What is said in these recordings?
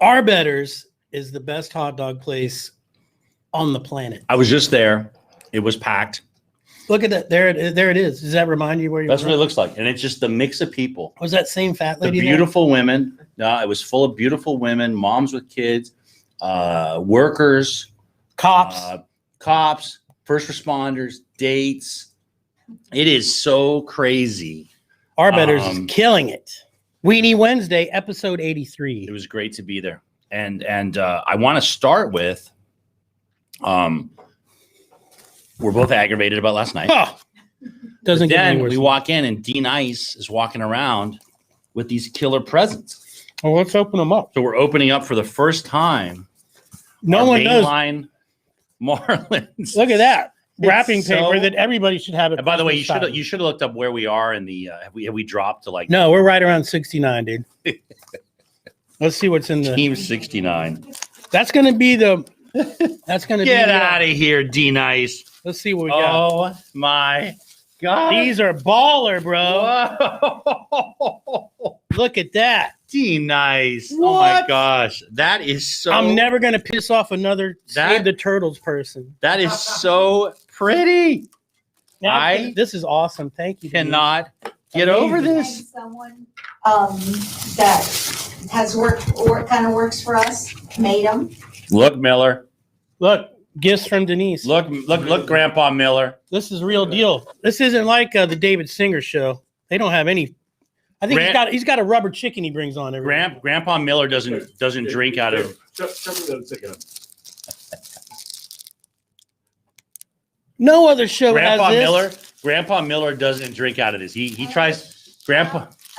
Arbetter's is the best hot dog place on the planet. I was just there. It was packed. Look at that. There it is. Does that remind you where you That's were? what it looks like. And it's just the mix of people. Was that same fat The lady beautiful women. It was full of beautiful women, moms with kids, workers, cops, first responders, dates. It is so crazy. Arbetter's is killing it. Weenie Wednesday, episode 83. It was great to be there. And I want to start with, we're both aggravated about last night. Oh, doesn't get any then worse. we walk in and D Nice is walking around with these killer presents. Well, let's open them up. So we're opening up for the first time. No one knows. Mainline Marlins. Look at that wrapping It's paper so- that everybody should have. And by the way, you should have looked up where we are in the have we dropped to like No, we're right around 69, dude. Let's see what's in the Team 69. That's going to be the. That's going to Get be out of here, D Nice. Let's see what we got. Oh my God. These are baller, bro. Whoa. Look at that. D Nice. Oh my What? gosh. That is so I'm never going to piss off another Save the Turtles person. That is so pretty. Now, this is awesome. Thank you. Denise. Cannot get over this. And someone that has worked or kind of works for us made them. Look, Miller. Look, gifts from Denise. Look, Grandpa Miller. This is real deal. This isn't like the David Singer show. They don't have any. I think he's got a rubber chicken he brings on every. Grandpa Miller doesn't drink out of. No other show has this. Grandpa Miller doesn't drink out of this. He tries. A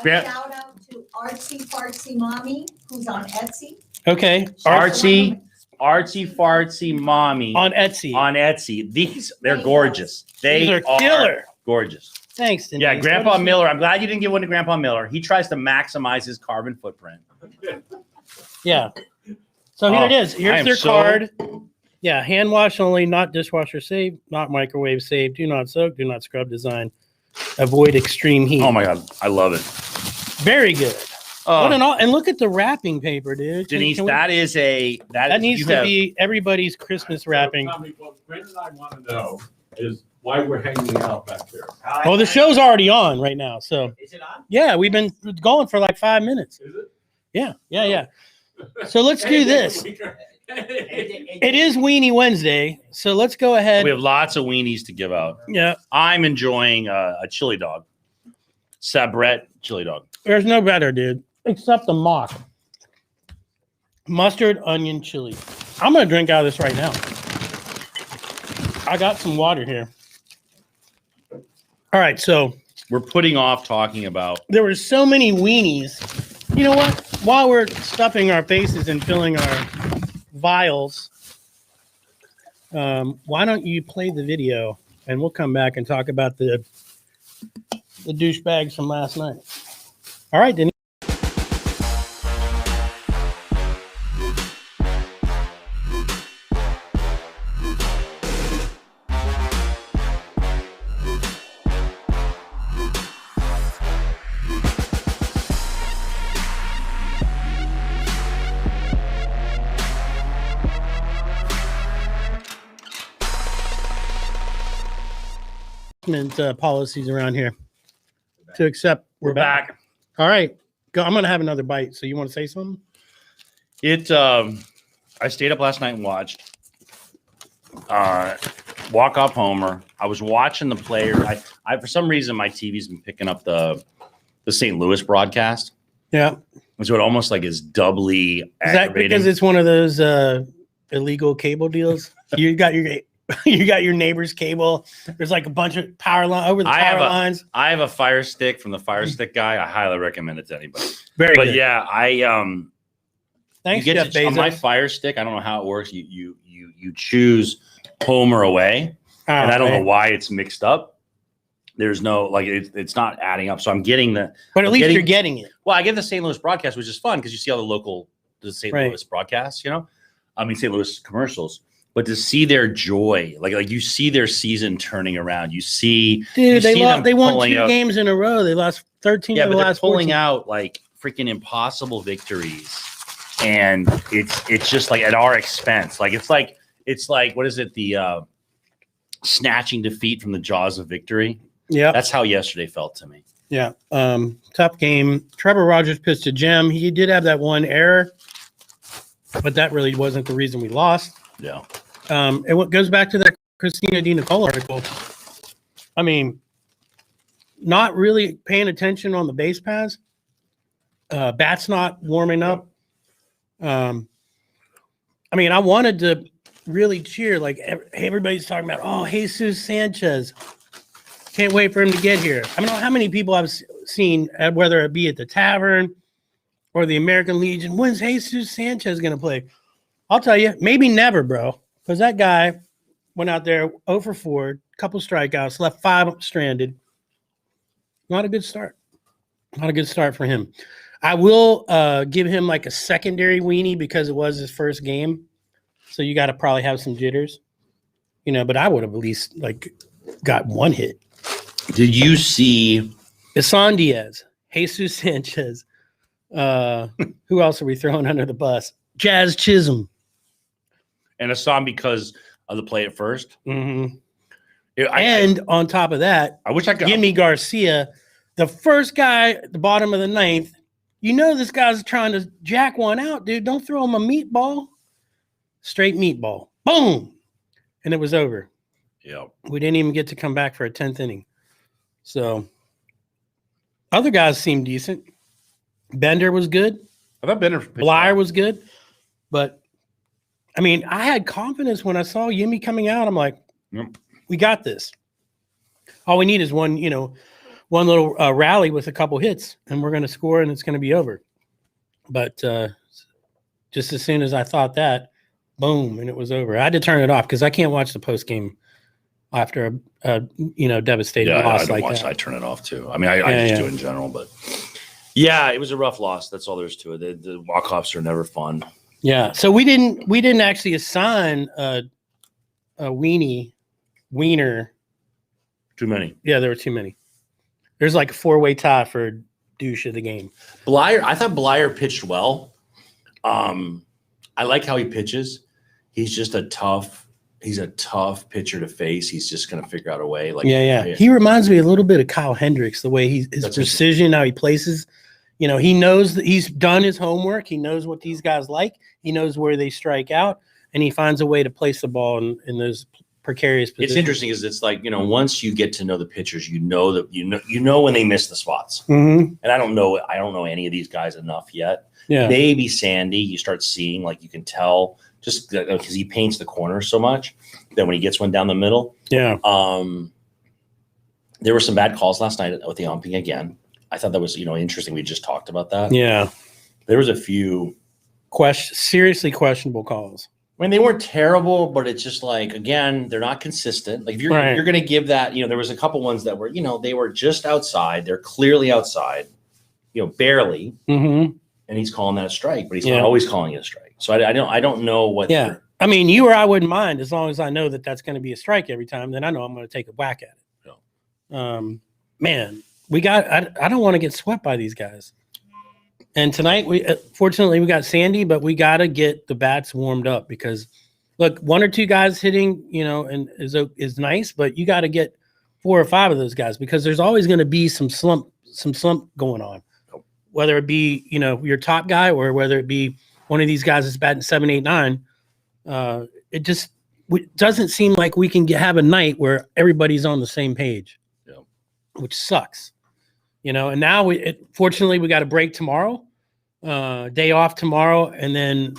shout out to Artsy Fartsy Mommy, who's on Etsy. Okay. Artsy Fartsy Mommy On Etsy. They're gorgeous. These are killer. Gorgeous. Thanks, Denise. Yeah, Grandpa Miller. I'm glad you didn't give one to Grandpa Miller. He tries to maximize his carbon footprint. Yeah. So here it is. Here's their card. Yeah, hand wash only, not dishwasher safe, not microwave safe, do not soak, do not scrub design, avoid extreme heat. Oh my God, I love it. Very good. And look at the wrapping paper, dude. Denise, that needs to be everybody's Christmas wrapping. What Brent and I want to know is why we're hanging out back there. Well, the show's already on right now, so Is it on? yeah, we've been going for like 5 minutes. Is it? Yeah. So let's do this. It is Weenie Wednesday, so let's go ahead. We have lots of weenies to give out. Yeah, I'm enjoying a chili dog. Sabrette chili dog. there's no better, dude, except the mock. Mustard, onion, chili. I'm going to drink out of this right now. I got some water here. All right, so We're putting off talking about. there were so many weenies. You know what? While we're stuffing our faces and filling our vials, why don't you play the video and we'll come back and talk about the douchebags from last night. All right, Denise. Policies around here to accept We're back. All right, go. I'm gonna have another bite. So you want to say something? I stayed up last night and watched walk off homer. I was watching the player. I for some reason my TV's been picking up the St. Louis broadcast. Yeah. So it almost like is doubly Is that aggravating. because it's one of those illegal cable deals? You got your neighbor's cable. There's like a bunch of power line over the power lines. I have a Fire Stick from the Fire Stick guy. I highly recommend it to anybody. Very But good. yeah, Thanks, you get Jeff to, Bezos. on my Fire Stick. I don't know how it works. You choose home or away, and I don't know why it's mixed up. There's no it's not adding up. So I'm getting the. But at least you're getting it. Well, I get the St. Louis broadcast, which is fun because you see all the St. Louis broadcasts. St. Louis commercials. But to see their joy, like you see their season turning around, you see, dude, they won 2 games in a row. They lost 13 of the last 14. pulling out like freaking impossible victories. and it's just like at our expense. Like it's like what is it? The snatching defeat from the jaws of victory. Yeah, that's how yesterday felt to me. Yeah, tough game. Trevor Rogers pitched a gem. He did have that one error, but that really wasn't the reason we lost. Yeah. It goes back to that Christina D. Nicole article. I mean, not really paying attention on the base paths. Bats not warming up. I mean, I wanted to really cheer. Like everybody's talking about, oh, Jesus Sanchez. Can't wait for him to get here. I don't know how many people I've seen, whether it be at the tavern or the American Legion. When's Jesus Sanchez going to play? I'll tell you, maybe never, bro. Because that guy went out there 0 for 4, couple strikeouts, left 5 stranded. Not a good start. Not a good start for him. I will give him like a secondary weenie because it was his first game. So you got to probably have some jitters, but I would have at least like got one hit. Did you see Isan Diaz, Jesus Sanchez? Who else are we throwing under the bus? Jazz Chisholm. And Isan because of the play at first? Mm-hmm. And on top of that, I wish I could. Yimi Garcia, the first guy at the bottom of the 9th. This guy's trying to jack one out, dude. Don't throw him a meatball. Straight meatball. Boom. And it was over. Yeah. We didn't even get to come back for a 10th inning. So other guys seemed decent. Bender was good. I thought Bender Blyer was good. But I mean, I had confidence when I saw Yimi coming out. I'm like, We got this. All we need is one little rally with a couple hits, and we're going to score, and it's going to be over. But just as soon as I thought that, boom, and it was over. I had to turn it off because I can't watch the post game after a devastating loss like that. I turn it off too. I mean, I just do it in general, but yeah, it was a rough loss. That's all there is to it. The walk-offs are never fun. Yeah, so we didn't actually assign a wiener. Too many. Yeah, there were too many. There's like a 4-way tie for douche of the game. I thought Blyer pitched well. I like how he pitches. He's just a tough pitcher to face. He's just going to figure out a way. He reminds me a little bit of Kyle Hendricks, the way his precision, how he places. He knows that he's done his homework. He knows what these guys like. He knows where they strike out, and he finds a way to place the ball in those precarious positions. It's interesting because it's like, once you get to know the pitchers, you know when they miss the spots. Mm-hmm. And I don't know any of these guys enough yet. Yeah. Maybe Sandy, you start seeing, like, you can tell just because he paints the corner so much that when he gets one down the middle. Yeah. There were some bad calls last night with the umping again. I thought that was, interesting. We just talked about that. Yeah. There was a few seriously questionable calls. I mean, they weren't terrible, but it's just like, again, they're not consistent. Like if you're going to give that, there was a couple ones that were, they were just outside. They're clearly outside, barely. Mm-hmm. And he's calling that a strike, but he's not always calling it a strike. So I don't know what. Yeah. I mean, you or I wouldn't mind as long as I know that that's going to be a strike every time. Then I know I'm going to take a whack at it. Yeah. Man, I don't want to get swept by these guys. And tonight, fortunately we got Sandy, but we got to get the bats warmed up because, look, 1 or 2 guys hitting, and is nice, but you got to get 4 or 5 of those guys because there's always going to be some slump going on, whether it be your top guy or whether it be one of these guys that's batting 7, 8, 9. It just doesn't seem like we can have a night where everybody's on the same page, which sucks. And now fortunately we got a break tomorrow, day off tomorrow, and then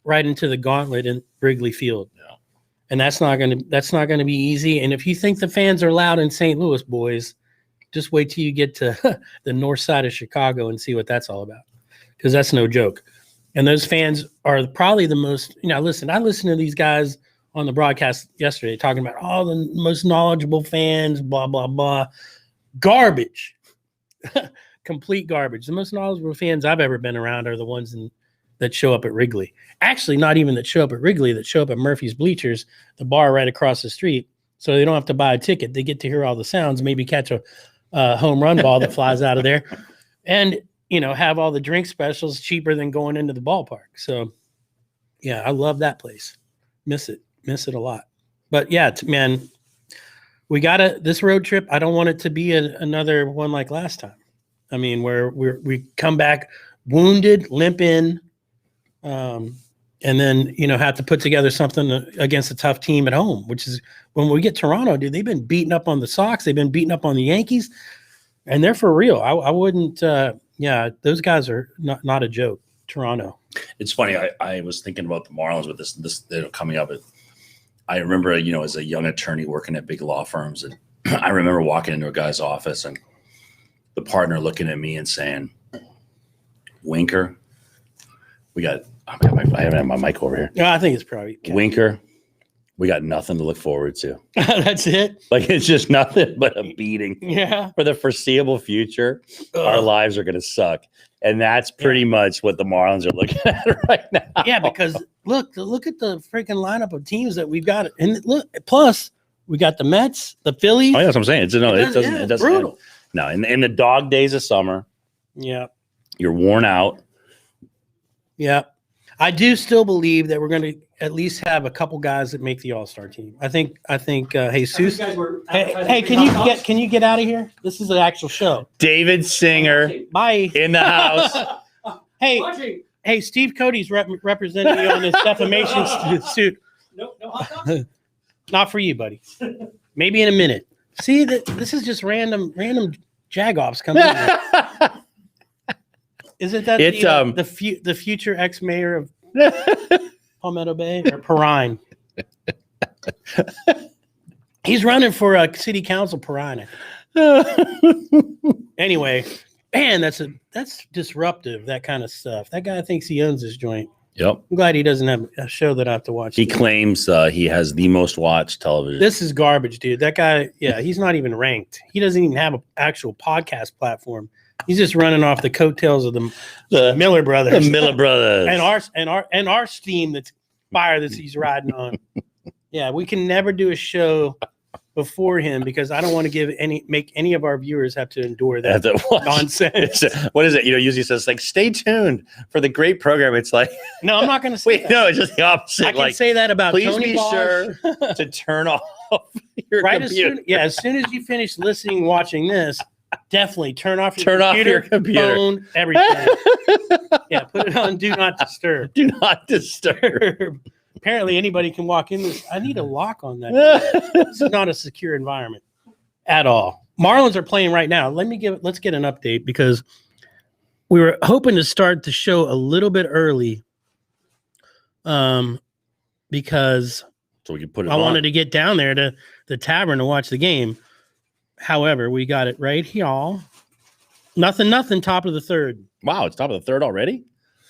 right into the gauntlet in Wrigley Field. Yeah. And that's not gonna be easy. And if you think the fans are loud in St. Louis, boys, just wait till you get to the north side of Chicago and see what that's all about, because that's no joke. And those fans are probably the most. Listen, I listened to these guys on the broadcast yesterday talking about all the most knowledgeable fans, blah blah blah, garbage. Complete garbage. The most knowledgeable fans I've ever been around are the ones that show up at Wrigley. Actually, not even that show up at Wrigley, that show up at Murphy's Bleachers, the bar right across the street. So they don't have to buy a ticket. They get to hear all the sounds, maybe catch a home run ball that flies out of there. And, have all the drink specials cheaper than going into the ballpark. So, yeah, I love that place. Miss it a lot. But yeah, man, we this road trip. I don't want it to be another one like last time. I mean, where we come back wounded, limp in, and then have to put together something against a tough team at home. Which is when we get Toronto, dude. They've been beating up on the Sox. They've been beating up on the Yankees, and they're for real. I wouldn't. Yeah, those guys are not a joke. Toronto. It's funny. I was thinking about the Marlins with this coming up. I remember, as a young attorney working at big law firms, and I remember walking into a guy's office and the partner looking at me and saying, "Winker, I have my mic over here. Yeah, I think it's probably Winker. We got nothing to look forward to. That's it. Like, it's just nothing but a beating. Yeah. For the foreseeable future, our lives are going to suck." And that's pretty much what the Marlins are looking at right now. Yeah, because look at the freaking lineup of teams that we've got. And look, plus we got the Mets, the Phillies. Oh, yeah, that's what I'm saying. It doesn't brutal. end. No, in the dog days of summer, yeah, you're worn out. Yeah. I do still believe that we're going to at least have a couple guys that make the All-Star team. I think Jesus. Hey, can you get out of here? This is an actual show. David Singer. Bye. In the house. Hey, Steve Cody's representing you on this defamation suit. No, Not for you, buddy. Maybe in a minute. See, this is just random jagoffs coming in. Isn't that the future ex-mayor of Palmetto Bay or Perrine? He's running for a city council, Perrine. Anyway, man, that's disruptive. That kind of stuff. That guy thinks he owns his joint. Yep. I'm glad he doesn't have a show that I have to watch. He claims he has the most watched television. This is garbage, dude. That guy, he's not even ranked. He doesn't even have an actual podcast platform. He's just running off the coattails of the Miller brothers. The Miller brothers. and our steam that's fire that he's riding on. Yeah, we can never do a show before him because I don't want to make any of our viewers have to endure that nonsense. What is it? Usually says like, stay tuned for the great program. It's like, no, I'm not going to say wait, that. No, it's just the opposite. I can say that about please Tony be Bosch. Sure to turn off your computer. As soon as you finish listening, watching this, definitely turn off your computer, phone, everything. Yeah, put it on Do Not Disturb. Do not disturb. Apparently, anybody can walk in this. I need a lock on that. This is not a secure environment at all. Marlins are playing right now. Let's get an update because we were hoping to start the show a little bit early. Because so we could put it I wanted to get down there to the tavern to watch the game. However, we got it right here. Nothing. Top of the third. Wow, it's top of the third already?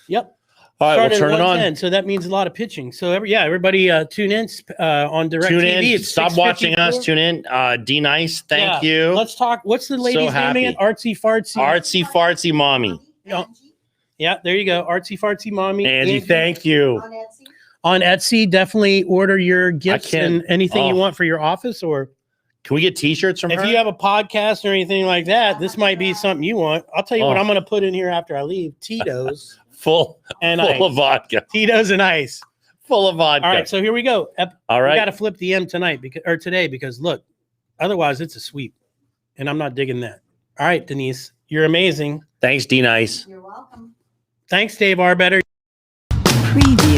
Yep. All right, we'll turn it on. So that means a lot of pitching. So everybody tune in on direct TV. It's stop watching us. Tune in. D Nice, thank you. Let's talk. What's the lady's name again? Artsy Fartsy Mommy. Yeah, there you go. Artsy Fartsy Mommy. Angie, thank you. On Etsy, definitely order your gifts and anything you want for your office or. Can we get T-shirts from her? If you have a podcast or anything like that, this might be something you want. I'll tell you what I'm going to put in here after I leave. Tito's. full of vodka. Tito's and ice. Full of vodka. All right, so here we go. All right. We got to flip the M today because look, otherwise it's a sweep. And I'm not digging that. All right, Denise, you're amazing. Thanks, D Nice. You're welcome. Thanks, Dave Arbetter. Preview.